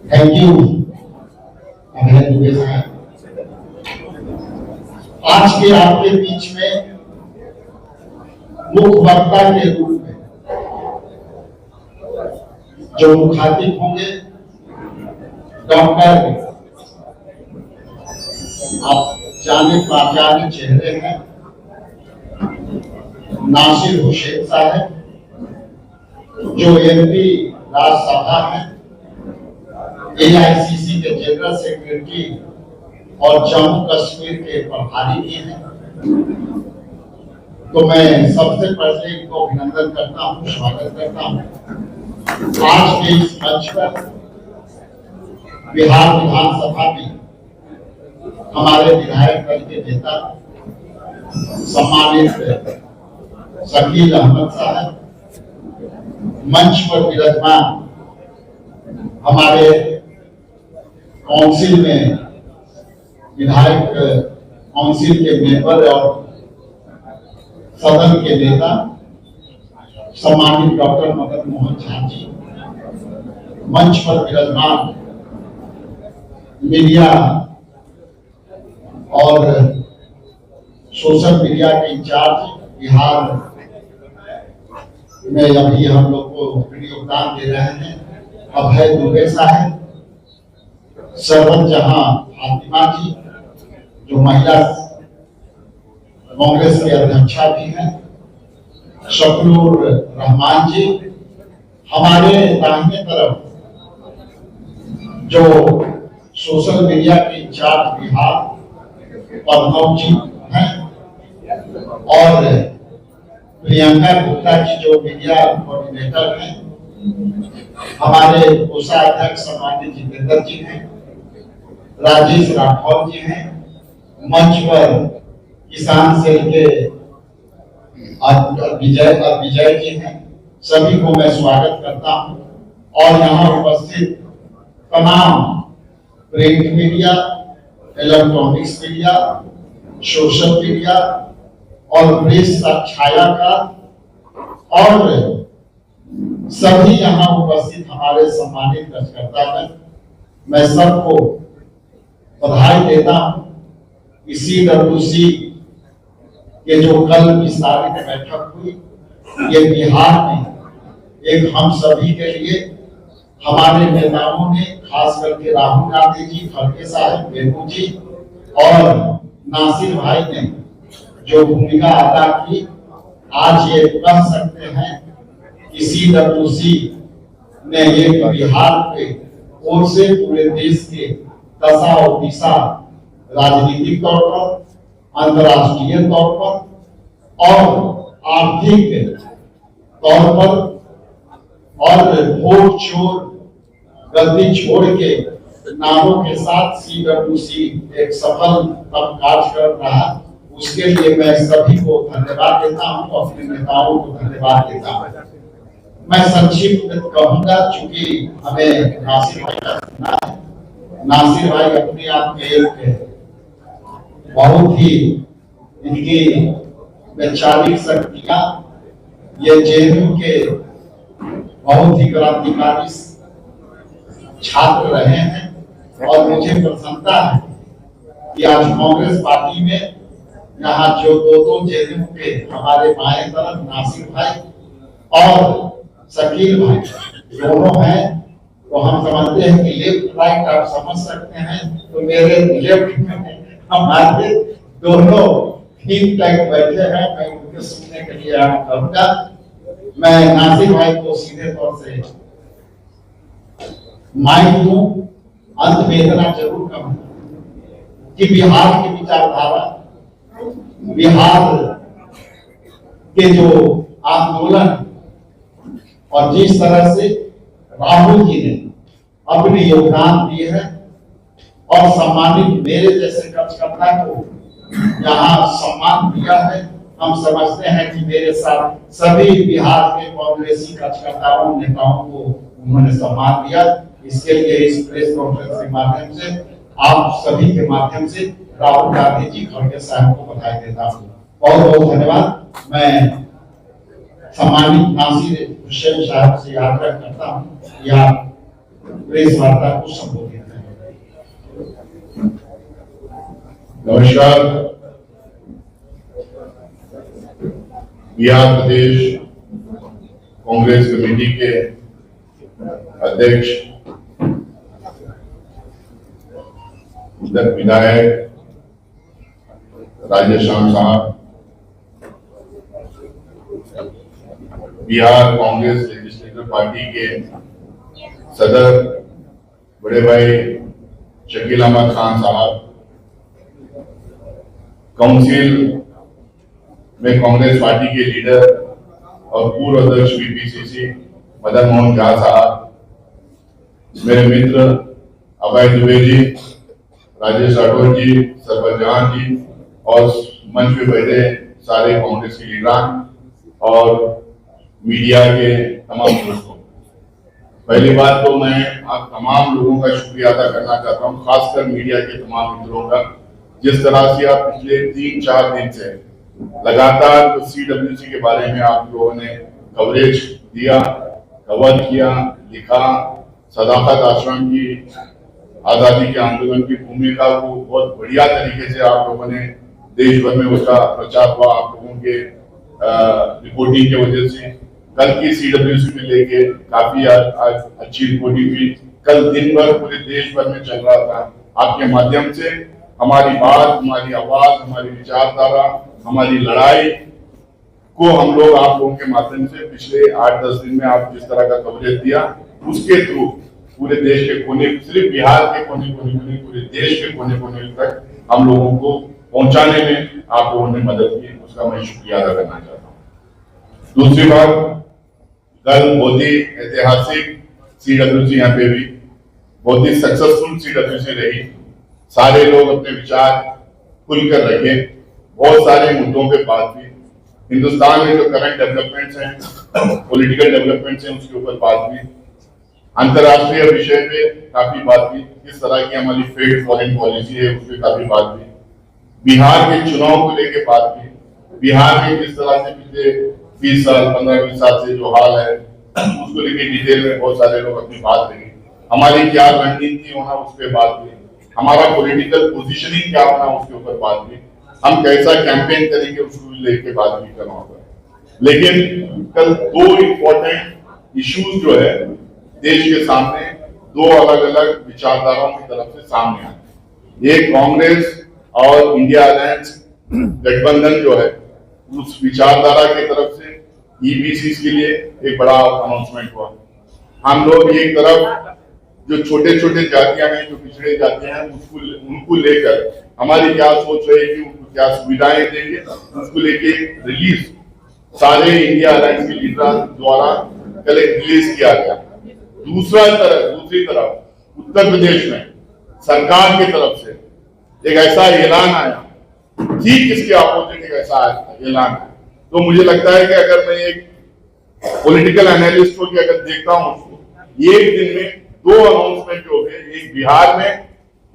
Thank you अभय दुबे साहब। आज के आपके बीच में मुख्य वक्ता के रूप में जो मुखातिब होंगे, डॉक्टर आप जाने पहचाने चेहरे हैं, नासिर हुसैन साहब जो एमपी राज्यसभा में AICC के जनरल सेक्रेटरी और जम्मू कश्मीर के प्रभारी भी हैं। तो मैं सबसे पहले इनको अभिनंदन करता हूँ, स्वागत करता हूँ। आज के इस मंच पर बिहार विधानसभा में हमारे विधायक दल के नेता सम्मानित शकील अहमद साहब, मंच पर विराजमान हमारे काउंसिल में विधायक काउंसिल के मेंबर और सदन के नेता सम्मानित डॉक्टर मदन मोहन झा जी, मंच पर विराजमान मीडिया और सोशल मीडिया के इंचार्ज बिहार में अभी हम लोग को योगदान दे रहे हैं अभय दुबे साहब, सरवत जहां फातिमा जी जो महिला कांग्रेस के अध्यक्षा भी हैं, शफीउर रहमान जी, हमारे दाहिने तरफ जो सोशल मीडिया के इंचार्ज बिहार पद्मव जी हैं, और प्रियंका गुप्ता जी जो मीडिया कोऑर्डिनेटर हैं, हमारे कोषाध्यक्ष सम्मानित जितेंद्र जी हैं, राजेश राठौर जी हैं, मंच पर किसान सेल के विजय जी हैं, सभी को मैं स्वागत करता हूं। और यहाँ उपस्थित तमाम print media, electronics media, social media और प्रेस छाया का और सभी यहाँ उपस्थित हमारे सम्मानित कार्यकर्ता, मैं सबको बधाई देता हूँ। CWC के जो कल विस्तारित बैठक हुई, ये बिहार में एक हम सभी के लिए हमारे नेताओं ने, खास करके राहुल गांधी जी, खड़गे साहब, बेबू जी और नासिर भाई ने जो भूमिका अदा की, आज ये कह सकते हैं कि CWC ने एक बिहार के ओर से पूरे देश के दशा और दिशा राजनीतिक तौर पर, अंतर्राष्ट्रीय तौर पर और आर्थिक तौर पर और वोट चोर गलती छोड़ के नारों के साथ CWC एक सफल कार्य कर रहा, उसके लिए मैं सभी को धन्यवाद देता हूं, अपने नेताओं को धन्यवाद देता हूं। मैं संक्षिप्त कहूंगा चूंकि हमें नासिर भाई का सुनना है। नासिर भाई अपने आप में एक बहुत ही इनकी वैचारिक शक्तियां, ये JNU के बहुत ही क्रांतिकारी छात्र रहे हैं और मुझे प्रसन्नता है कि आज कांग्रेस पार्टी में यहाँ जो दो JNU के हमारे बाएं तरफ नासिर भाई और शकील भाई दोनों हैं, तो हम समझते हैं कि लेफ्ट राइट आप समझ सकते हैं, तो मेरे लेफ्ट में हमारे दोनों ठीक ठाक बैठे हैं। मैं उनके सुनने के लिए कहूँगा। मैं नासिर भाई को सीधे तौर से माइक दूं, अंत में इतना जरूर कहूँगा कि बिहार की विचारधारा, बिहार के जो आंदोलन और जिस तरह से राहुल जी ने अपने योगदान दिए हैं और सम्मानित मेरे जैसे कार्यकर्ता को यहाँ सम्मान दिया है, हम समझते हैं कि मेरे साथ सभी बिहार के कांग्रेसी कार्यकर्ताओं, नेताओं को उन्होंने सम्मान दिया। इसके लिए इस प्रेस कॉन्फ्रेंस के माध्यम से, आप सभी के माध्यम से राहुल गांधी जी, खड़गे साहब को बधाई देता हूँ। बहुत बहुत धन्यवाद। मैं सम्मानित नासिर हुसैन साहब से आग्रह करता हूँ कि आप प्रेस वार्ता को संबोधित करें। नमस्कार। बिहार प्रदेश कांग्रेस कमेटी के अध्यक्ष विधायक राजेश्याम साहब, बिहार कांग्रेस लेजिस्लेटिव पार्टी के सदर बड़े भाई शकील अहमद खान साहब, काउंसिल में कांग्रेस पार्टी के लीडर और पूर्व अध्यक्ष बीपीसीसी मदन मोहन झा साहब, मेरे मित्र अभय दुबे जी, राजेश राठौर जी, सरपंच जहां जी और मंच पे बैठे सारे कांग्रेस के लीडर और मीडिया के तमाम दोस्तों, पहली बात तो मैं आप तमाम लोगों का शुक्रिया अदा करना चाहता हूं, खासकर मीडिया के तमाम मित्रों का, जिस तरह से आप पिछले 3-4 दिन से लगातार CWC के बारे में आप लोगों ने कवरेज दिया, कवर किया, लिखा, सदाकत आश्रम की आजादी के आंदोलन की भूमिका को बहुत बढ़िया तरीके से आप लोगों ने देश भर में उसका प्रचार हुआ। आप लोगों के रिपोर्टिंग की वजह से कल की CWC में लेके काफी आज अच्छी रिपोर्टिंग हुई। कल दिन भर पूरे देश भर में चल रहा था। आपके माध्यम से हमारी बात, हमारी आवाज, हमारी विचारधारा, हमारी लड़ाई को हम लोग आप लोगों के माध्यम से पिछले 8-10 दिन में आप जिस तरह का कवरेज दिया, उसके थ्रू पूरे देश के कोने, सिर्फ बिहार के कोने कोने, पूरे देश के कोने कोने तक हम लोगों को पहुंचाने में आप लोगों ने मदद की, उसका मैं शुक्रिया अदा करना चाहता हूँ। दूसरी बात, कल बहुत ही ऐतिहासिक CWC यहाँ पे भी बहुत ही सक्सेसफुल CWC रही। सारे लोग अपने विचार खुलकर रखे, बहुत सारे मुद्दों पे बात हुई। हिंदुस्तान में जो करंट डेवलपमेंट्स हैं, पॉलिटिकल डेवलपमेंट्स हैं, उसके ऊपर बात हुई। अंतर्राष्ट्रीय विषय पे काफी बात हुई, किस तरह की हमारी फेड फॉरेन पॉलिसी है, उस पर काफी बात हुई। बिहार के चुनाव को लेकर बात हुई, बिहार में किस तरह से पिछले 20 साल 15-20 साल से जो हाल है उसको लेकर डिटेल में बहुत सारे लोग अपनी बात रखी। हमारी क्या रणनीति होना उस पर बात हुई, हमारा पॉलिटिकल पोजीशनिंग क्या होना उसके ऊपर बात हुई, हम कैसा कैंपेन करेंगे उसको लेके बात भी करना होगा। लेकिन कल 2 इम्पोर्टेंट इश्यूज जो है देश के सामने, 2 अलग अलग विचारधाराओं की तरफ से सामने आए। एक कांग्रेस और इंडिया अलायंस गठबंधन जो है, उस विचारधारा की तरफ से EBC के लिए एक बड़ा अनाउंसमेंट हुआ। हम लोग एक तरफ जो छोटे छोटे जातियां हैं, जो पिछड़े जातियां हैं, उनको लेकर हमारी क्या सोच रहेगी, उनको क्या सुविधाएं देंगे, उसको लेके रिलीज सारे इंडिया अलायंस के लीडर द्वारा कल एक रिलीज किया गया। दूसरी तरफ उत्तर प्रदेश में सरकार की तरफ से एक ऐसा ऐलान आया, ठीक इसके ऑपोजिट एक ऐसा ऐलान है। तो मुझे लगता है कि अगर मैं एक पॉलिटिकल एनालिस्ट को अगर देखता हूं उसको, एक दिन में 2 अनाउंसमेंट हो गए, एक बिहार में,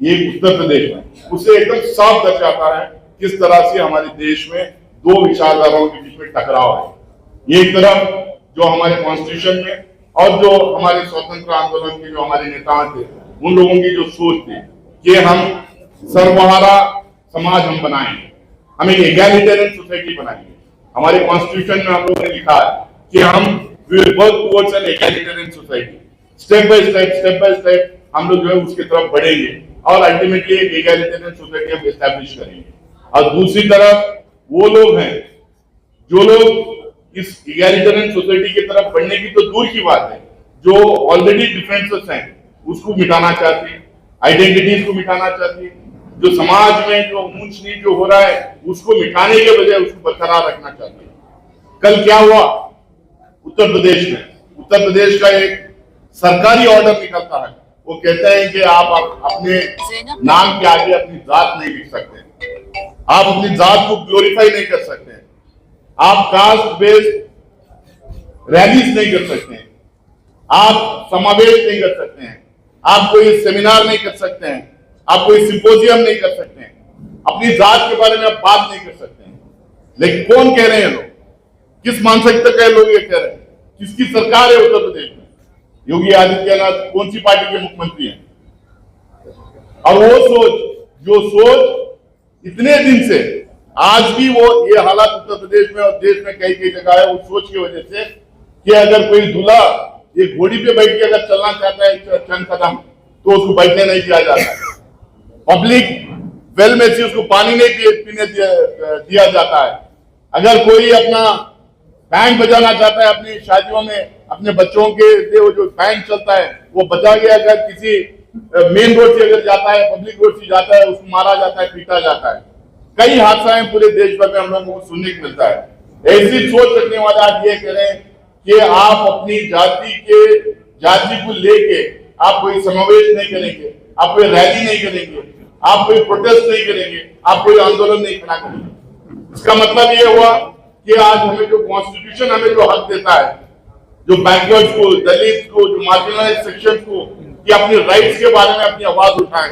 एक उत्तर प्रदेश में, उससे एकदम साफ दर्शाता है किस तरह से हमारे देश में 2 विचारधाराओं के बीच में टकराव है। एक तरफ जो हमारे कॉन्स्टिट्यूशन में और जो हमारे स्वतंत्र आंदोलन के जो हमारे नेता थे, उन लोगों की जो सोच थी कि हम सर्वहारा समाज हम बनाएंगे, हम एक एगैलिटेरियन सोसाइटी बनाएंगे। हमारे कॉन्स्टिट्यूशन में हम लोगों ने लिखा है कि हम will work towards an egalitarian society. Step by step हम लोग जो है उसकी तरफ बढ़ेंगे और अल्टीमेटली एक एगैलिटेरियन सोसाइटी हम एस्टैब्लिश करेंगे। और दूसरी तरफ वो लोग हैं जो लोग इस इगैलिटेरियन सोसाइटी की तरफ बढ़ने की तो दूर की बात है, जो ऑलरेडी डिफरेंसेस हैं उसको मिटाना चाहती है, आइडेंटिटीज को मिटाना चाहती है, जो समाज में जो ऊंच नीच जो हो रहा है उसको मिटाने के बजाय उसको बरकरार रखना चाहती है। कल क्या हुआ उत्तर प्रदेश में? उत्तर प्रदेश का एक सरकारी ऑर्डर निकलता है, वो कहते हैं कि आप अपने नाम के आगे अपनी जात नहीं लिख सकते, आप अपनी जात को ग्लोरीफाई नहीं कर सकते, आप कास्ट बेस्ड रैलीज नहीं कर सकते हैं, आप समावेश नहीं कर सकते हैं, आप कोई सेमिनार नहीं कर सकते हैं, आप कोई सिंपोजियम नहीं कर सकते हैं, अपनी जात के बारे में आप बात नहीं कर सकते हैं। लेकिन कौन कह रहे हैं लोग, किस मानसिकता के लोग ये कह रहे हैं, किसकी सरकार है उत्तर प्रदेश में? योगी आदित्यनाथ कौन सी पार्टी के मुख्यमंत्री हैं? और वो सोच इतने दिन से आज भी वो ये हालात उत्तर प्रदेश में और देश में कई कई जगह है, उस सोच की वजह से कि अगर कोई दूल्हा ये घोड़ी पे बैठ के अगर चलना चाहता है चंद कदम तो उसको बैठने नहीं दिया जाता है। पब्लिक वेल में से उसको पानी नहीं पीने दिया जाता है। अगर कोई अपना बैंड बजाना चाहता है अपनी शादियों में अपने बच्चों के लिए, वो जो बैंड चलता है वो बजा गया, अगर किसी मेन रोड से अगर जाता है, पब्लिक रोड से जाता है, उसको मारा जाता है, पीटा जाता है। कई हादसा पूरे देश भर में हम लोगों को सुनने को मिलता है। ऐसी सोच रखने वाले आज ये कह रहे हैं कि आप अपनी जाति को लेके आप कोई समावेश नहीं करेंगे, आप कोई रैली नहीं करेंगे, आप कोई प्रोटेस्ट नहीं करेंगे, आप कोई आंदोलन नहीं खड़ा करेंगे। इसका मतलब ये हुआ कि आज हमें जो कॉन्स्टिट्यूशन हमें जो हक देता है, जो बैकवर्ड को, दलित को, जो मार्जिनलाइज्ड सेक्शन को, कि अपने राइट्स के बारे में अपनी आवाज उठाएं,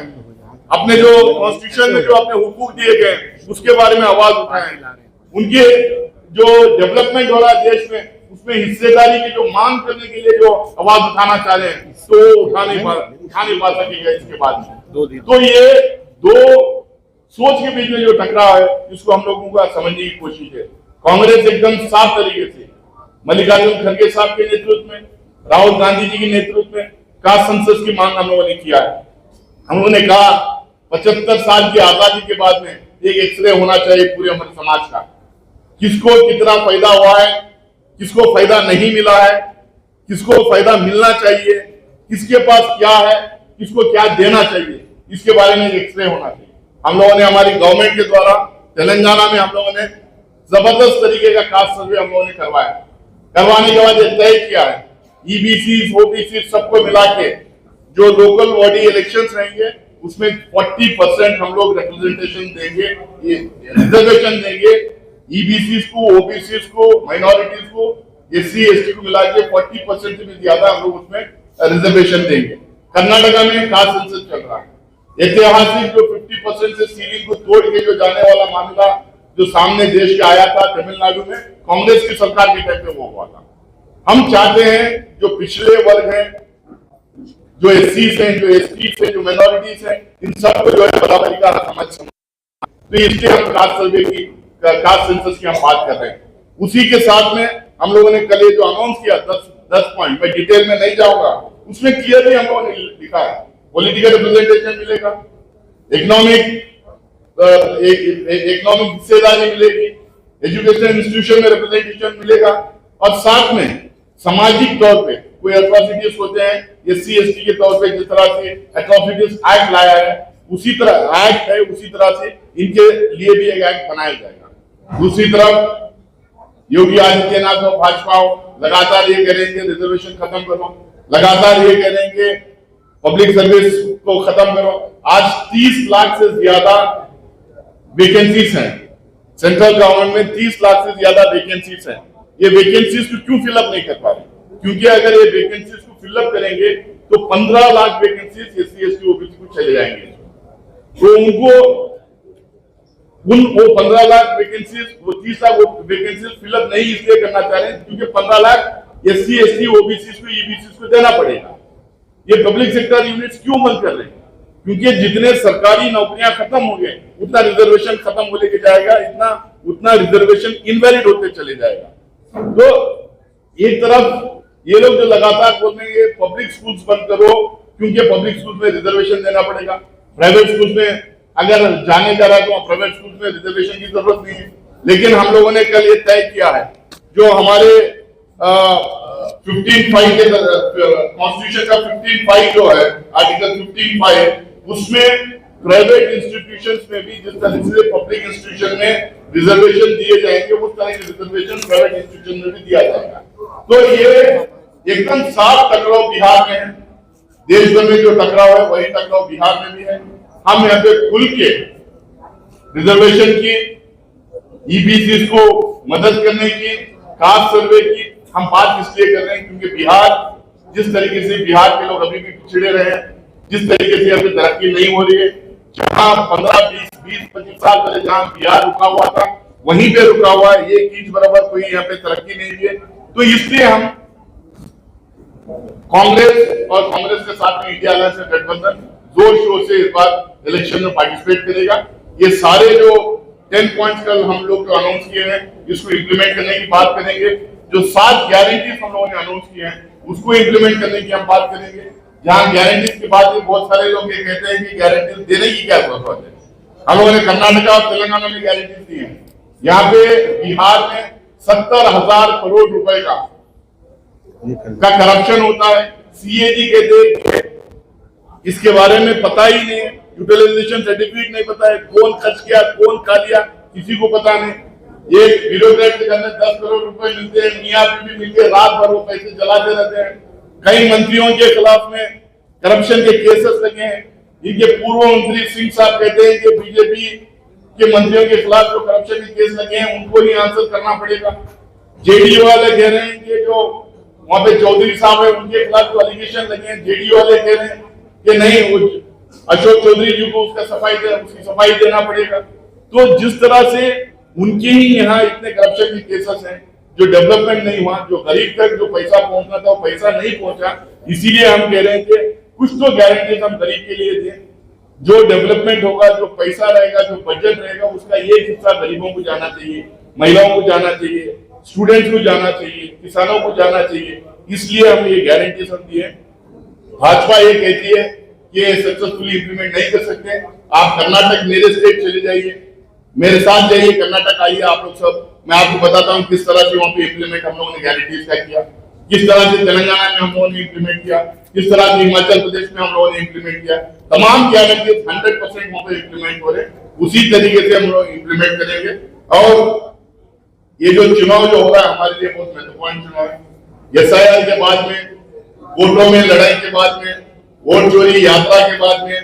अपने जो कॉन्स्टिट्यूशन में जो अपने हुकूक दिए गए उसके बारे में आवाज उठाएं, उनके जो डेवलपमेंट हो रहा है देश में उसमें हिस्सेदारी की जो मांग करने के लिए जो आवाज उठाना चाह रहे हैं तो उठा नहीं पा सकेगा इसके बाद में। तो ये दो सोच के बीच में जो टकराव है इसको हम लोगों का समझने की कोशिश है। कांग्रेस एकदम साफ तरीके से मल्लिकार्जुन खड़गे साहब के नेतृत्व में, राहुल गांधी जी के नेतृत्व में कास्ट सेंसस की मांग हम लोगों ने किया है। हम लोगों ने कहा 75 साल की आजादी के बाद में एक एक्सरे होना चाहिए पूरे हमारे समाज का, किसको कितना फायदा हुआ है, किसको फायदा नहीं मिला है, किसको फायदा मिलना चाहिए, किसके पास क्या है, किसको क्या देना चाहिए, इसके बारे में एक्सरे होना चाहिए। हम लोगों ने हमारी गवर्नमेंट के द्वारा तेलंगाना में हम लोगों ने जबरदस्त तरीके का कास्ट सर्वे हम लोगों ने करवाया। करवाने के बाद ये तय किया है ईबीसी ओबीसी सबको मिला के जो लोकल बॉडी इलेक्शंस रहेंगे उसमें 40% हम लोग रिप्रेजेंटेशन देंगे, रिजर्वेशन देंगे। ईबीसी को, ओबीसी को, माइनॉरिटीज को, एससी एसटी को मिला के 40% से भी ज्यादा हम लोग उसमें रिजर्वेशन देंगे। कर्नाटका में कास्ट सेंसस चल रहा है। ऐतिहासिक जो 50% से सीलिंग को तोड़ के जो जाने वाला मामला जो सामने देश के आया था तमिलनाडु में कांग्रेस की सरकार के टाइम पे वो हुआ था। हम चाहते हैं जो पिछड़े वर्ग हैं, जो एससीज हैं, जो एसटीज हैं, जो माइनॉरिटीज हैं, इन सबको जो है बराबरी का समझ तो इसलिए हम कास्ट सेंसस की हम बात कर रहे हैं। उसी के साथ में हम लोगों ने कल ये जो अनाउंस किया 10 पॉइंट, मैं डिटेल में नहीं जाऊंगा, उसमें क्लियरली हम लोगों ने लिखा है पॉलिटिकल रिप्रेजेंटेशन मिलेगा, इकोनॉमिक हिस्सेदारी मिलेगी, एजुकेशन इंस्टीट्यूशन में रिप्रेजेंटेशन मिलेगा, और साथ में सामाजिक तौर पे कोई एट्रोसिटीज होते हैं एससी एसटी के तौर पे जिस तरह से एट्रोसिटीज एक्ट लाया है उसी तरह एक्ट है, उसी तरह से इनके लिए भी एक एक्ट बनाया जाएगा। दूसरी तरफ योगी आदित्यनाथ और भाजपा लगातार ये करेंगे रिजर्वेशन खत्म करो, लगातार ये करेंगे पब्लिक सर्विस को खत्म करो। आज 30 लाख से ज्यादा वैकेंसीज हैं सेंट्रल गवर्नमेंट में, 30 लाख से ज्यादा वैकेंसीज हैं। ये वैकेंसीज को क्यों फिलअप नहीं कर पा रहे? क्योंकि अगर ये वैकेंसीज को फिलअप करेंगे तो 15 lakh vacancies SC ST OBC को चले जाएंगे। तो उनको वो 15 लाख वैकेंसीज, वो 30 लाख वैकेंसीज फिलअप नहीं इसलिए करना चाह रहे हैं क्योंकि 15 लाख एससी एसटी ओबीसी को ईबीसी को देना पड़ेगा। ये पब्लिक सेक्टर यूनिट्स क्यों बंद कर रहे हैं? क्योंकि जितने सरकारी नौकरियां खत्म हो गए उतना रिजर्वेशन खत्म हो लेके जाएगा, उतना रिजर्वेशन इनवैलिड होते चले जाएगा। तो एक तरफ ये लोग जो लगातार बोल रहे हैं पब्लिक स्कूल्स बंद करो क्योंकि पब्लिक स्कूल में रिजर्वेशन देना पड़ेगा, प्राइवेट स्कूल में अगर जाने जा रहा है तो प्राइवेट स्कूल में रिजर्वेशन की जरूरत नहीं है। लेकिन हम लोगों ने कल ये तय किया है जो हमारे 15(5) के कॉन्स्टिट्यूशन का 15(5) जो है आर्टिकल 15(5) उसमें प्राइवेट इंस्टीट्यूशंस में भी जिस तरह से पब्लिक इंस्टीट्यूशन में रिजर्वेशन दिए जाएंगे उस तरह के रिजर्वेशन प्राइवेट इंस्टीट्यूशन में भी दिया जाएगा। तो ये एकदम साफ टकराव बिहार में है, देश भर में जो टकराव है वही टकराव बिहार में भी है। हम यहाँ पे खुल के रिजर्वेशन की, ईबीसी को मदद करने की, कास्ट सर्वे की हम बात इसलिए कर रहे हैं क्योंकि बिहार जिस तरीके से बिहार के लोग अभी भी पिछड़े रहे हैं, जिस तरीके से अभी तरक्की नहीं हो रही है, जहां 15, 20, 25 साल पहले जहां बिहार रुका हुआ था वहीं पे रुका हुआ है, ये इंच बराबर कोई यहाँ पे तरक्की नहीं हुई है। तो इसलिए हम कांग्रेस और कांग्रेस के साथ में इंडिया अलायंस का गठबंधन जोर शोर से इस बार इलेक्शन में पार्टिसिपेट करेगा। ये सारे जो 10 पॉइंट्स कल हम लोग जो अनाउंस किए हैं इसको इम्प्लीमेंट करने की बात करेंगे। जो 7 गारंटीज हम लोगों ने अनाउंस किए हैं उसको इम्प्लीमेंट करने की हम बात करेंगे। जहां गारंटीज की बात है, बहुत सारे लोग ये कहते हैं कि गारंटीज देने की क्या जरूरत है। हम लोगों ने कर्नाटका और तेलंगाना में गारंटीज दी है। यहाँ पे बिहार में 70,000 करोड़ रुपए का करप्शन होता है। सीएजी कहते हैं इसके बारे में पता ही नहीं है, यूटिलाइजेशन सर्टिफिकेट नहीं पता है, कौन खर्च किया कौन खा लिया किसी को पता नहीं। एक ब्यूरोक्रेट के अंदर 10 करोड़ रुपए मिलते हैं, मियाँ बीवी मिलकर रात भर वो पैसे जलाते रहते हैं। कई मंत्रियों के खिलाफ में करप्शन के केसेस लगे हैं। इनके पूर्व मंत्री सिंह साहब कहते हैं कि बीजेपी के मंत्रियों के खिलाफ जो करप्शन के केस लगे हैं उनको ही आंसर करना पड़ेगा। जेडीयू वाले कह रहे हैं कि जो वहां पे चौधरी साहब है उनके खिलाफ जो एलिगेशन लगे हैं, जेडीयू वाले कह रहे हैं कि नहीं, वो अशोक चौधरी जी को उसकी सफाई देना पड़ेगा। तो जिस तरह से उनके ही यहाँ इतने करप्शन के केसेस हैं, जो डेवलपमेंट नहीं हुआ, जो गरीब तक जो पैसा पहुंचना था वो पैसा नहीं पहुंचा, इसीलिए हम कह रहे हैं कि कुछ तो गारंटीज हम गरीब के लिए दें। जो डेवलपमेंट होगा, जो पैसा रहेगा, जो बजट रहेगा, उसका एक हिस्सा गरीबों को जाना चाहिए, महिलाओं को जाना चाहिए, स्टूडेंट्स को जाना चाहिए, किसानों को जाना चाहिए। इसलिए हम ये गारंटी सब दिए। भाजपा ये कहती है कि सक्सेसफुली इंप्लीमेंट नहीं कर सकते। आप कर्नाटक मेरे स्टेट चले जाइए, मेरे साथ जाइए, कर्नाटक आइए आप लोग सब, मैं आपको बताता हूँ किस तरह से वहां पे इंप्लीमेंट हम लोगों ने गारंटीज का किया, किस तरह से तेलंगाना में हम लोगों ने इंप्लीमेंट किया, किस तरह से हिमाचल प्रदेश में हम लोगों ने इंप्लीमेंट किया। तमाम गारंटीज 100% वहां पे इंप्लीमेंट हो रहे, उसी तरीके से हम लोग इंप्लीमेंट करेंगे। और ये जो चुनाव जो हो रहा है हमारे लिए बहुत महत्वपूर्ण चुनाव है। एसआईआर के बाद में, वोटों में लड़ाई के बाद में, वोट चोरी यात्रा के बाद में,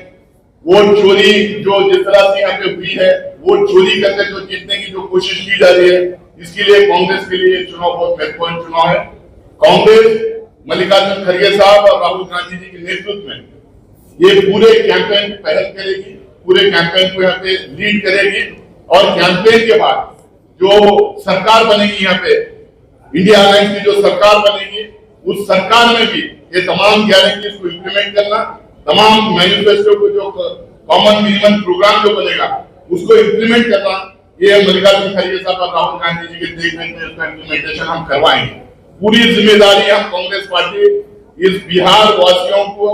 वोट चोरी जो जिस तरह से यहाँ पे हुई है, वोट चोरी करके जो जीतने की जो कोशिश की जा रही है, इसके लिए कांग्रेस के लिए चुनाव बहुत महत्वपूर्ण चुनाव है। कांग्रेस मल्लिकार्जुन खड़गे साहब और राहुल गांधी जी के नेतृत्व में ये पूरे कैंपेन पहल करेगी, पूरे कैंपेन को यहाँ पे लीड करेगी। और कैंपेन के बाद जो सरकार बनेगी यहाँ पे, इंडिया अलायंस की जो सरकार बनेगी, उस सरकार में भी ये तमाम गारंटीज को इंप्लीमेंट करना, तमाम मैनिफेस्टो को जो कॉमन मिनिमम प्रोग्राम जो बनेगा उसको इंप्लीमेंट करना, ये मल्लिकार्जुन खड़गे साहब और राहुल गांधी जी के देखरेख में उसका इंप्लीमेंटेशन हम करवाएंगे। पूरी जिम्मेदारी हम कांग्रेस पार्टी इस बिहार वासियों को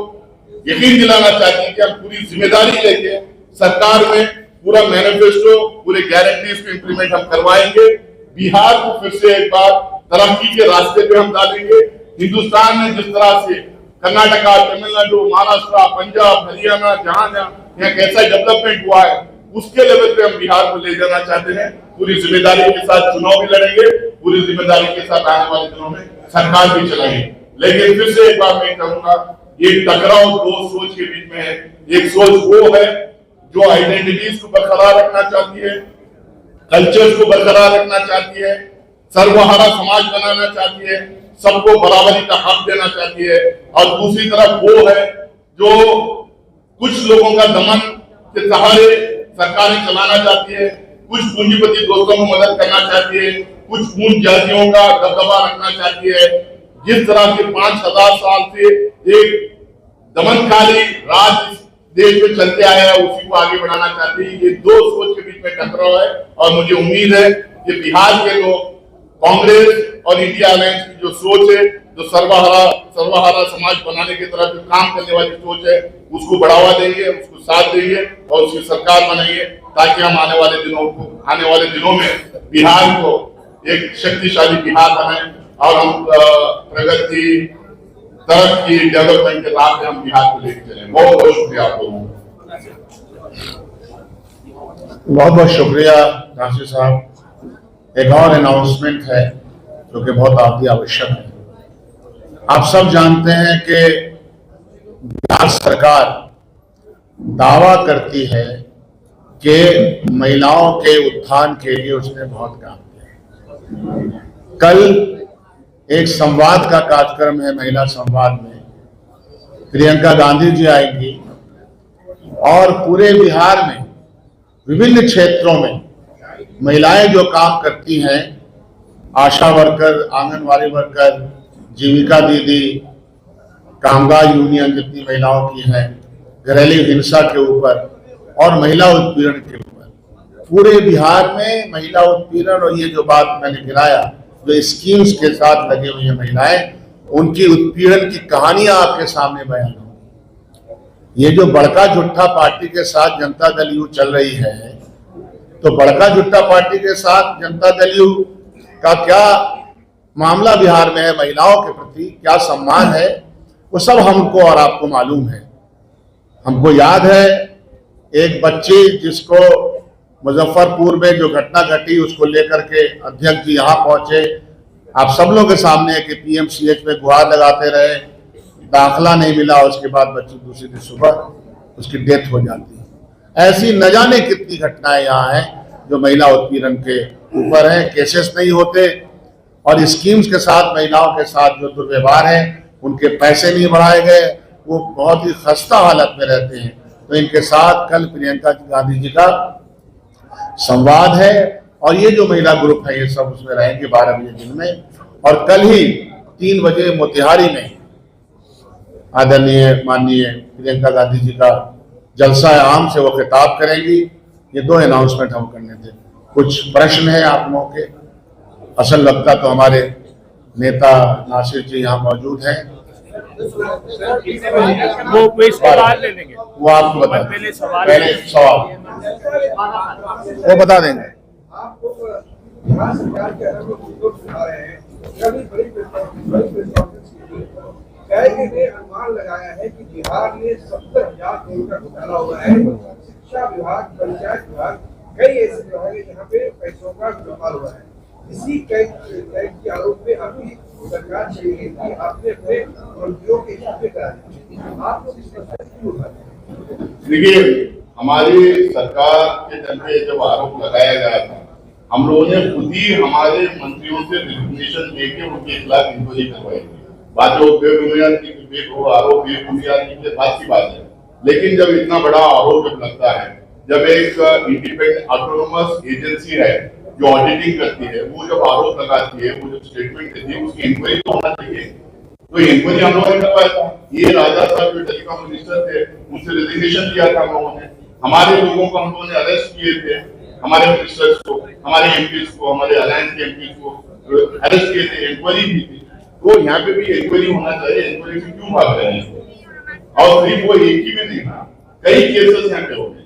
यकीन दिलाना चाहती है कि हम पूरी जिम्मेदारी लेके सरकार में पूरा मैनिफेस्टो, पूरे गारंटीज को इंप्लीमेंट हम करवाएंगे। बिहार को फिर से एक बार तरक्की के रास्ते पे हम डालेंगे। हिंदुस्तान में जिस तरह से कर्नाटका, तमिलनाडु, महाराष्ट्र, पंजाब, हरियाणा, जहां यहाँ कैसा डेवलपमेंट हुआ है, उसके लेवल पे हम बिहार को ले जाना चाहते हैं। पूरी जिम्मेदारी के साथ चुनाव भी लड़ेंगे, पूरी जिम्मेदारी के साथ आने वाले दिनों में सरकार भी चलाएंगे। लेकिन फिर से एक बार मैं कहूंगा, ये टकराव दो सोच के बीच में है। एक सोच वो है जो आइडेंटिटीज को बरकरार रखना चाहती है, कल्चर्स को बरकरार रखना चाहती है, सर्वहारा समाज बनाना चाहती है, सबको बराबरी का हक देना चाहती है। और दूसरी तरफ वो है जो कुछ लोगों का दमन के सहारे सरकारें चलाना चाहती है, कुछ पूंजीपति दोस्तों को मदद करना चाहती है, कुछ पूंज जातियों का दबदबा रखना चाहती है। जिस तरह से 5000 साल से एक दमनकारी राज देश में चलते आया है, उसी को आगे बढ़ाना चाहती है। ये दो सोच के बीच में टकराव है और मुझे उम्मीद है कि बिहार के लोग कांग्रेस और इंडिया अलायंस की जो सोच है, जो सर्वहारा समाज बनाने की तरफ जो काम करने वाली सोच है, उसको बढ़ावा देंगे, उसको साथ देंगे और उसकी सरकार बनाएंगे, ताकि हम आने वाले दिनों में बिहार को एक शक्तिशाली बिहार बनाएं और हम प्रगति, तरक्की, डेवलपमेंट के राह पे हम बिहार को लेकर चलें। बहुत बहुत शुक्रिया आप लोगों का। बहुत बहुत शुक्रिया राशि साहब। एक और अनाउंसमेंट है जो कि बहुत आपकी आवश्यक है। आप सब जानते हैं कि बिहार सरकार दावा करती है कि महिलाओं के उत्थान के लिए उसने बहुत काम किया। कल एक संवाद का कार्यक्रम है, महिला संवाद में प्रियंका गांधी जी आएंगी और पूरे बिहार में विभिन्न क्षेत्रों में महिलाएं जो काम करती हैं, आशा वर्कर, आंगनवाड़ी वर्कर, जीविका दीदी कामगार यूनियन जितनी महिलाओं की है, घरेलू हिंसा के ऊपर और महिला उत्पीड़न के ऊपर, पूरे बिहार में महिला उत्पीड़न और ये जो बात मैंने गिराया, जो स्कीम्स के साथ लगे हुए हैं महिलाएं, उनकी उत्पीड़न की कहानियां आपके सामने बयान होंगी। ये जो बड़का झुट्ठा पार्टी के साथ जनता दल यू चल रही है, तो बड़का झुट्ठा पार्टी के साथ जनता दल यू का क्या मामला बिहार में है, महिलाओं के प्रति क्या सम्मान है, वो सब हमको और आपको मालूम है। हमको याद है एक बच्ची जिसको मुजफ्फरपुर में जो घटना घटी, उसको लेकर के अध्यक्ष जी यहाँ पहुंचे, आप सब लोगों के सामने कि पीएमसीएच में गुहार लगाते रहे, दाखिला नहीं मिला, उसके बाद बच्ची दूसरे दिन सुबह उसकी डेथ हो जाती है। ऐसी न जाने कितनी घटनाएं यहाँ हैं जो महिला उत्पीड़न के ऊपर हैं, केसेस नहीं होते और स्कीम्स के साथ महिलाओं के साथ जो दुर्व्यवहार है, उनके पैसे नहीं बढ़ाए गए, वो बहुत ही खस्ता हालत में रहते हैं। तो इनके साथ कल प्रियंका गांधी जी का संवाद है और ये जो महिला ग्रुप है ये सब उसमें रहेंगे 12 बजे दिन में, और कल ही 3 बजे मोतिहारी में आदरणीय माननीय प्रियंका गांधी जी का जलसा आम से वो खिताब करेंगी। ये 2 अनाउंसमेंट हम करने थे। कुछ प्रश्न है आप लोगों के? असल लगता तो हमारे नेता नासिर जी यहाँ मौजूद हैं, वो सवाल ले लेंगे, वो आपको बता देंगे। पहले सवाल वो बता देंगे। बिहार सरकार के अलग उद्योग सुना रहे हैं, कैगे ने अनुमान लगाया है कि बिहार में 70,000 करोड़ का घोटाला हुआ है। शिक्षा विभाग, पंचायत विभाग, कई ऐसे विभाग है जहाँ पे पैसों का घोटाला हुआ है। इसी कैग के आरोप में अभी सरकार चाहिए कि आपने अपने मंत्रियों के हिस्से करा, आप लोग इस पर क्यों उठाते हैं? देखिए, हमारी सरकार के चलते जब आरोप लगाया गया था, हम लोगों ने खुद ही हमारे मंत्रियों से रिकमेंडेशन देके उनके खिलाफ इंक्वायरी करवाई थी। बात जो बेबुनियाद की आरोप बेबुनियाद की बात की बात है, लेकिन जब इतना बड़ा आरोप जब लगता है, जब एक इंडिपेंडेंट ऑटोनोमस एजेंसी है जो ऑडिटिंग करती है, वो जब आरोप लगाती है, वो जब स्टेटमेंट देती है, उसकी इंक्वायरी तो होना चाहिए। तो इंक्वायरी हम लोगों ने करवाया था। ये राजा साहब जो टेलीकॉम मिनिस्टर थे, उनसे रेजिग्नेशन दिया था हम लोगों ने। हमारे लोगों को हम लोगों ने अरेस्ट किए थे, हमारे मिनिस्टर्स को, हमारे एमपीज को, हमारे अलायंस के एमपीज को अरेस्ट किए थे, इंक्वायरी की थी। तो यहाँ पे भी इंक्वायरी होना चाहिए। इंक्वायरी से क्यों भाग रहे हैं? और सिर्फ वो एक ही में नहीं था, कई केसेस यहाँ पे हो गए।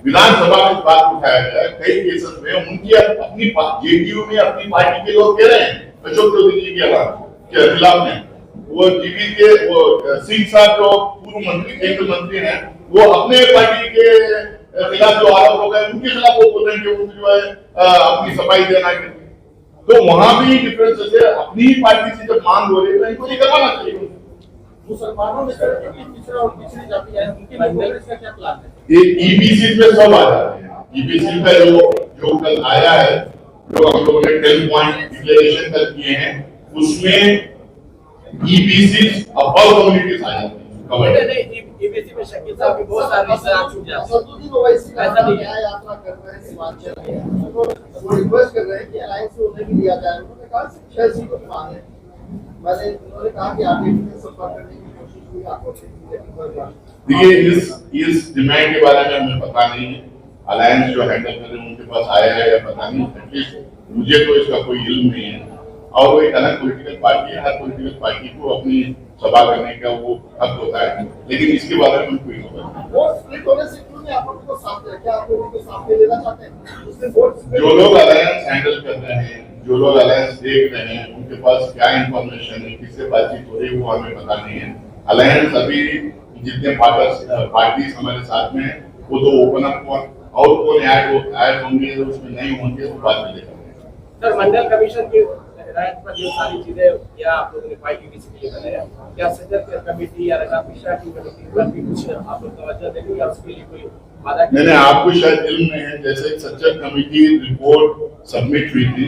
विधानसभा में बात उठाया गया, कई केसेस में उनकी अपनी जेडीयू में अपनी पार्टी के लोग कह रहे हैं, अशोक चौधरी जी के खिलाफ में, वो जीबी के वो सिंह साहब जो पूर्व मंत्री, केंद्रीय मंत्री हैं, वो अपने पार्टी के खिलाफ जो आरोप हो गए उनके खिलाफ वो बोल रहे हैं कि वो जो है अपनी सफाई देना है। तो वहां भी डिफरेंस है, अपनी पार्टी से जब मांग हो रही है तो इनको नहीं करवाना चाहिए। मुसलमानों में पिछड़ा और पिछड़ी जाति है, उनके लिए कांग्रेस का क्या प्लान है? ये ईबीसी पे सब आ जाते हैं। ईबीसी पे जो कल आया है, जो हम लोगों ने 10 पॉइंट डिक्लेरेशन कर किए हैं, उसमें ईबीसी अबव कम्युनिटीज आ जाती है। ईबीसी में शकील साहब की बहुत सारी रिसर्च छूट जाती है। ऐसा नहीं है, यात्रा कर रहे हैं, हिमाचल में वो रिक्वेस्ट कर रहे हैं कि अलायंस से उन्हें भी लिया जाए। उन्होंने कहा 6 सीटों की मांग है। उन्होंने कहा कि आगे भी संपर्क करने की कोशिश हुई, आपको देखिए, इस डिमांड के बारे में हमें पता नहीं है, अलायंस जो हैंडल कर रहे हैं उनके पास आया है या पता नहीं। एटलीस्ट मुझे तो इसका कोई इल्म नहीं है। और वो एक अलग पॉलिटिकल पार्टी है, हर पॉलिटिकल पार्टी को अपनी सभा करने का वो हक होता है, लेकिन इसके बारे में कोई जो लोग अलायंस हैंडल कर रहे हैं, जो लोग अलायंस देख रहे हैं, उनके पास क्या इंफॉर्मेशन है, किससे बातचीत हो रही है, वो हमें पता नहीं है। अलायंस अभी जितने पार्टीज हमारे साथ में है, वो तो ओपन अप और कौन ऐड होंगे, उसमें नहीं होंगे, वो बात में देखा सर, मंडल कमीशन की हिदायत पर जो सारी चीजें क्या आप लोगों ने पार्टी किसी के लिए बनाया, क्या सज्जन कमेटी या रगा मिश्रा की कमेटी पर भी कुछ आप लोग तवज्जो देंगे या उसके लिए कोई वादा? नहीं, आपको शायद इल्म नहीं है, जैसे सज्जन कमेटी रिपोर्ट सबमिट हुई थी,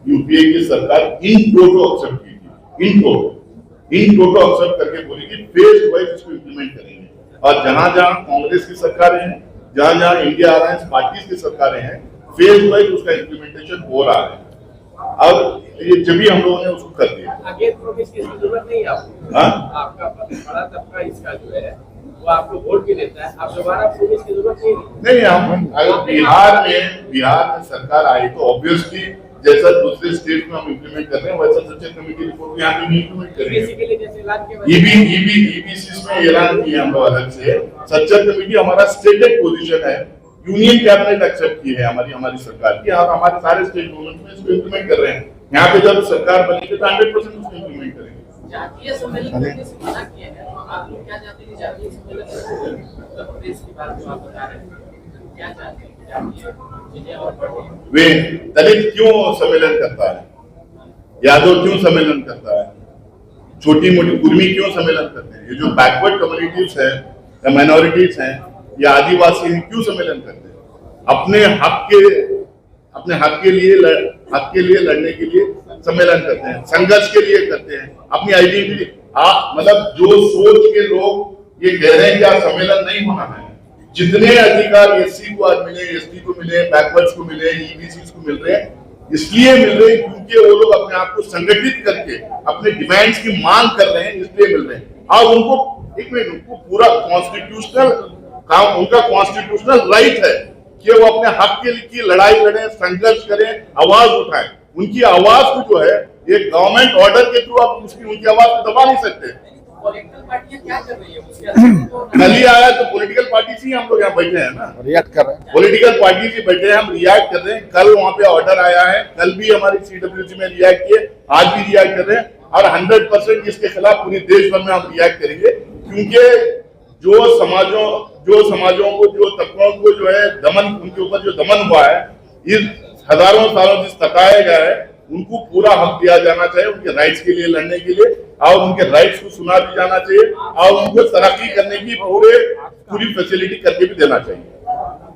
यूपीए की सरकार इन टोटो एक्सेप्ट की थी, इन टोटो एक्सेप्ट करके बोली कि फेज वाइज इसको इम्प्लीमेंट करेंगे। और जहां जहां कांग्रेस की सरकारें हैं, जहां जहां इंडिया अलायंस पार्टीज की सरकारें हैं, फेज वाइज उसका इम्प्लीमेंटेशन हो रहा है। अब ये जब भी हम लोगों ने उसको कर दिया। आगे प्रोमिस की जरूरत नहीं है आपको। हाँ? आपका बड़ा तबका इसका जो है वो आपको वोट भी देता है, आप दोबारा प्रोमिस की जरूरत नहीं है। नहीं, हम अगर बिहार में सरकार आई तो ऑब्वियसली जैसा दूसरे स्टेट में हम इम्प्लीमेंट कर रहे हैं वैसा सचल कमेटी रिपोर्ट यहाँ पे इम्प्लीमेंट करेंगे। बेसिकली जैसे ऐलान के ईबीसी में ऐलान किया हम लोग अलग से। सचल कमेटी हमारा स्टेटेड पोजीशन है, यूनियन कैबिनेट एक्सेप्ट की है हमारी सरकार की, और हमारे सारे स्टेट गवर्नमेंट में इसको इम्प्लीमेंट कर रहे हैं। यहाँ पे जब सरकार बनेगी तो 100% उसको इम्प्लीमेंट करेंगे। जातीय सम्मेलन करने से मना किया है, तो आप लोग क्या चाहते हैं? जातीय सम्मेलन उत्तर प्रदेश की बात जो आप बता रहे हैं, क्या चाहते हैं? जातीय चीजें और बढ़े। वे दलित क्यों सम्मेलन करता है, यादव क्यों सम्मेलन करता है, छोटी मोटी कुर्मी क्यों सम्मेलन करते हैं? ये जो बैकवर्ड कम्युनिटीज है या माइनॉरिटीज हैं या आदिवासी हैं, क्यों सम्मेलन करते हैं? अपने हक के लिए लड़ने के लिए सम्मेलन करते हैं, संघर्ष के लिए करते हैं, अपनी आइडेंटिटी। मतलब जो सोच के लोग ये कह रहे हैं कि सम्मेलन नहीं होना है, जितने अधिकार एससी को आज मिले, एसटी को मिले, बैकवर्ड्स को मिले, ईबीसी को मिल रहे हैं, इसलिए मिल रहे हैं क्योंकि वो लोग अपने आप को संगठित करके अपने डिमांड्स की मांग कर रहे हैं, इसलिए मिल रहे हैं। और उनको पूरा कॉन्स्टिट्यूशनल काम, उनका कॉन्स्टिट्यूशनल राइट है कि वो अपने हक के लिए लड़ाई लड़ें, संघर्ष करें, आवाज उठाएं। उनकी आवाज को जो है ये गवर्नमेंट ऑर्डर के थ्रू आप उनकी आवाज को दबा नहीं सकते। पॉलिटिकल पार्टियां क्या कर रही है? कल ही आया तो पॉलिटिकल पार्टी से ही हम लोग यहाँ बैठे हैं ना, रिएक्ट कर रहे हैं। पॉलिटिकल पार्टी से बैठे हैं, हम रिएक्ट कर रहे हैं। कल वहाँ पे ऑर्डर आया है, कल भी हमारी CWC में रिएक्ट किए, आज भी रिएक्ट कर रहे हैं, और 100% इसके खिलाफ पूरी देश भर में हम रिएक्ट करेंगे। क्योंकि जो समाजों को, जो तबकों को जो है दमन, उनके ऊपर जो दमन हुआ है, इस हजारों सालों से सताया गया है, उनको पूरा हक दिया जाना चाहिए, उनके राइट्स के लिए लड़ने के लिए, और उनके राइट्स को सुना भी जाना चाहिए, और उनको तरक्की करने की पूरी फैसिलिटी करके भी देना चाहिए।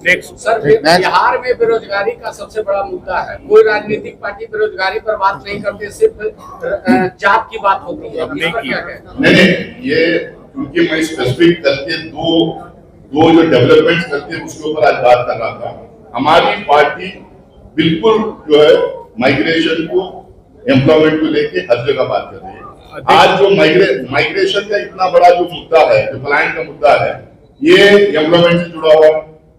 नेक्स्ट सर, बिहार में बेरोजगारी का सबसे बड़ा मुद्दा है। कोई राजनीतिक पार्टी बेरोजगारी पर बात नहीं करती, सिर्फ जात की बात होती है। नहीं, ये क्योंकि मैं स्पेसिफिक करके दो जो डेवलपमेंट्स करके उसके ऊपर आज बात कर रहा था। हमारी पार्टी बिल्कुल जो है माइग्रेशन को, एम्प्लॉयमेंट को लेके हर जगह बात कर रही है। आज जो माइग्रेशन का इतना बड़ा जो मुद्दा है, जो पलायन का मुद्दा है, ये एम्प्लॉयमेंट से जुड़ा हुआ है,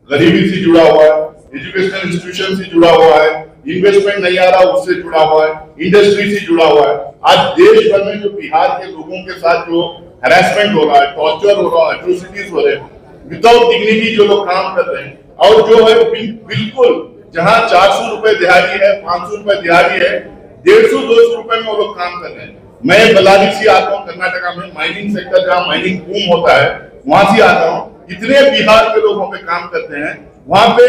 गरीबी से जुड़ा हुआ है, एजुकेशनल इंस्टीट्यूशन से जुड़ा हुआ है, इन्वेस्टमेंट नहीं आ रहा उससे जुड़ा हुआ है, इंडस्ट्री से जुड़ा हुआ है। आज देश भर में जो बिहार के लोगों के साथ जो हैरेसमेंट हो रहा है, टॉर्चर हो रहा है, एट्रोसिटीज हो रहे हैं, विदाउट डिग्निटी जो लोग काम कर रहे हैं, और जो है बिल्कुल जहां 400 रुपए दिहाड़ी है, 500 रुपए दिहाड़ी है, 150-200 रुपए में वो लोग काम कर रहे हैं। मैं बल्लारी से आता हूँ, कर्नाटका में माइनिंग सेक्टर जहाँ माइनिंग बूम होता है वहां से आता हूँ। इतने बिहार के लोग वहां पे काम करते हैं, वहां पे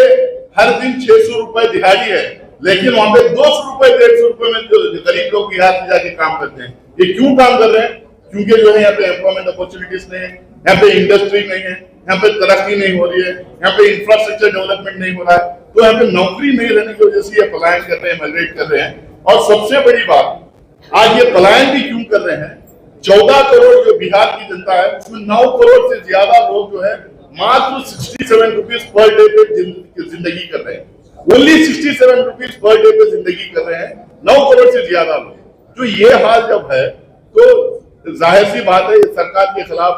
हर दिन 600 रुपए दिहाड़ी है, लेकिन वहां पे 200 रुपए 150 रुपए में जो गरीब लोग बिहार से जाके काम करते हैं। ये क्यों काम कर रहे हैं? क्योंकि जो है यहाँ पे एम्प्लॉयमेंट अपॉर्चुनिटीज नहीं है, यहाँ पे इंडस्ट्री नहीं है, यहाँ पे तरक्की नहीं हो रही है, यहाँ पे इंफ्रास्ट्रक्चर डेवलपमेंट नहीं हो रहा है, तो यहाँ पे नौकरी नहीं रहने की वजह से ये पलायन कर रहे हैं, माइग्रेट कर रहे हैं। और सबसे बड़ी बात, आज ये पलायन भी क्यों कर रहे हैं? 14 करोड़ जो बिहार की जनता है, उसमें 9 करोड़ से ज्यादा लोग जो है मात्र 67 रुपीज पर डे पे जिंदगी कर रहे हैं। ओनली 67 रुपीज पर डे पे जिंदगी कर रहे हैं 9 करोड़ से ज्यादा लोग। जो ये हाल जब है तो जाहिर सी बात है सरकार के खिलाफ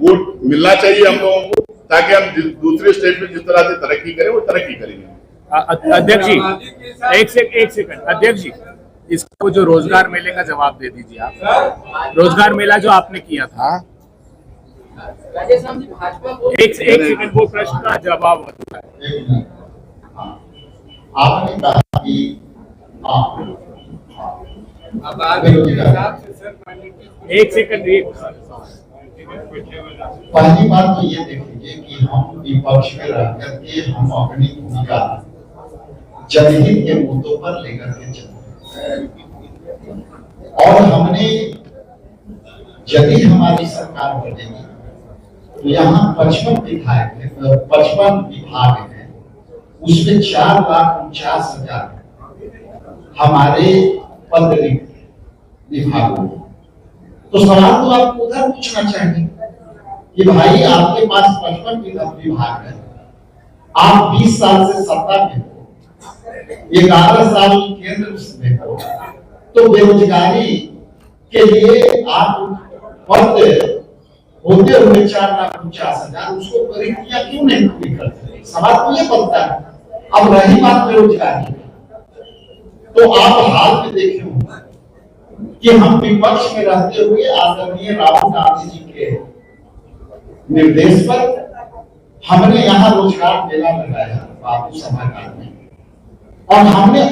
वोट मिलना चाहिए हम लोगों को, ताकि हम दूसरे स्टेट में जिस तरह से तरक्की करें वो तरक्की करेंगे। अध्यक्ष जी एक सेकंड अध्यक्ष जी, इसको जो रोजगार मेले का जवाब दे दीजिए आप। रोजगार मेला जो आपने किया था, राजेश राम जी, भाजपा को एक सेकंड, वो प्रश्न का जवाब होता है। आपने कहा कि एक सेकंड, पहली बात तो ये देखिए कि हम विपक्ष में रहकर के हम अपनी भूमिका जनहित के मुद्दों पर लेकर के चलते हैं, और हमने यदि हमारी सरकार बनेगी तो यहाँ 55 विधायक है, 55 विभाग है, उसमें 4,49,000 हमारे पद रिक्त विभागों। तो सवाल तो आपको उधर पूछना चाहिए कि भाई आपके पास 55 विभाग है, आप 20 साल से सत्ता में हो, 11 साल केंद्र में हो, तो बेरोजगारी के लिए आप पद होते हुए 4,50,000 उसको रिक्तियां क्यों नहीं पूरी करते? सवाल तो ये बनता है। अब रही बात बेरोजगारी, तो आप हाल में देखे होंगे कि हम विपक्ष में रहते हुए आदरणीय राहुल गांधी जी के निर्देश पर हमने यहाँ रोजगार मेला लगाया बापू सभागार में, और हमने